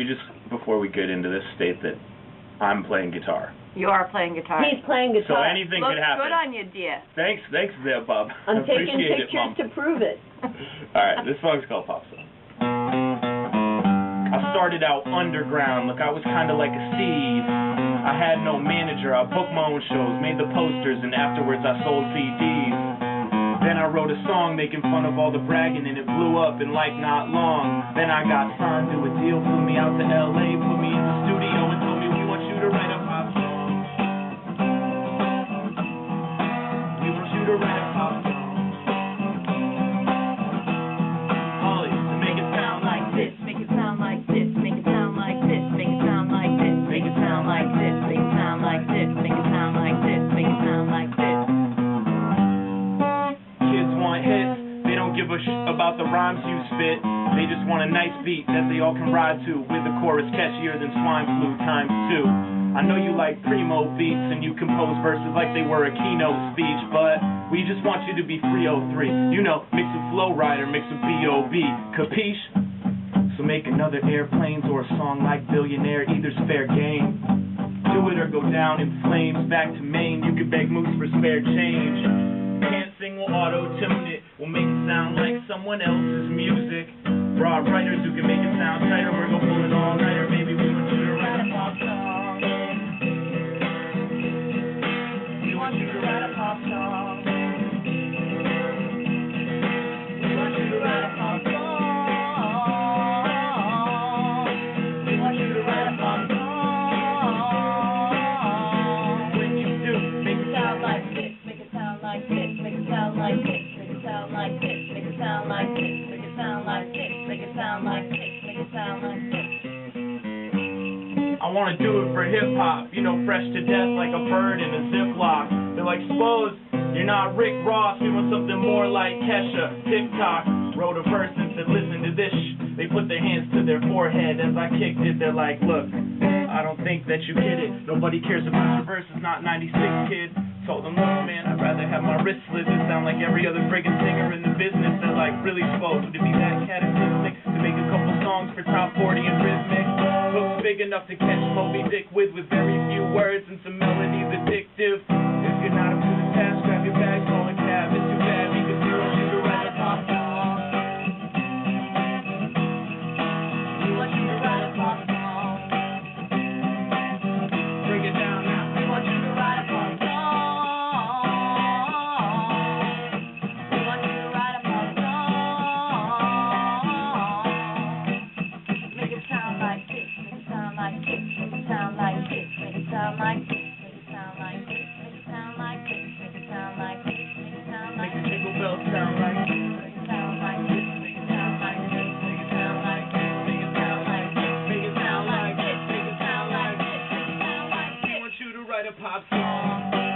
just, before we get into this, state that I'm playing guitar. You are playing guitar. He's playing guitar. So anything could happen. Looks good on you, dear. Thanks there, Bob. I'm taking Appreciate pictures it, Mom. to prove it. All right, this song's called Popsong. I started out underground, look, I was kind of like a Steve. I had no manager, I booked my own shows, made the posters, and afterwards I sold CDs. Then I wrote a song making fun of all the bragging, and it blew up in like not long. Then I got signed to a deal, flew me out to LA, put me in the studio and told me, we want you to write a pop song. We want you to write a pop song. Holly, to make it sound like this, Make it sound like this, make it sound like this, make it sound like this, make it sound like this, make it sound like this, make it sound like this, make it sound like this. Kids want hits, they don't give a about the rhymes you spit. They just want a nice beat that they all can ride to, with a chorus catchier than swine flu times 2. I know you like primo beats and you compose verses like they were a keynote speech, but we just want you to be 303. You know, mix with Flow Rider, mix with B.O.B. Capiche? So make another Airplanes or a song like Billionaire, either's fair game. Do it or go down in flames. Back to Maine, you could beg Moose for spare change. Can't sing, we'll auto-tune it. We'll make it sound like someone else's music. Broad writers who can make it sound tighter. We're gonna pull it all-nighter. Maybe we want you to write a pop song. We want you to write a pop song. We want you to write a pop song. We want you to write a pop song. When you do, make it sound like this. Make it sound like this. Make it sound like this. Make it sound like this. Make it sound like this. Make it sound like this. Make it sound like this. Make it sound like this. I wanna do it for hip hop, you know, fresh to death like a bird in a Ziploc. They're like, suppose you're not Rick Ross, we want something more like Kesha. TikTok wrote a verse and said, listen to this. They put their hands to their forehead as I kicked it. They're like, look, I don't think that you get it. Nobody cares about your verse, it's not 96, kid. Told them, look, man, I'd rather have my wrist slit and sound like every other friggin' singer in the business. They're like, really supposed to be that cataclysmic to make a couple songs for top 40 and rhythmic. Hooks big enough to catch Moby Dick with very few words and some melodies addictive. If you're not up to the task, grab your bags, call a cab. It's too bad because we want you to write a pop song. We want you to write a pop song. Break it down now. We want you to write a pop song. We want you to write a pop song. Make it sound like this. Make it sound like this. Make it sound like this. Make it sound like this. Make it sound like this. Make it sound like this. Make it sound like this. Make it sound like this. Make the jingle bells sound like this. Make it sound like this. Make it sound like this. Make it sound like this. Make it sound like this. Make it sound like this. Make it sound like this. Make it sound like this. We want you to write a pop song.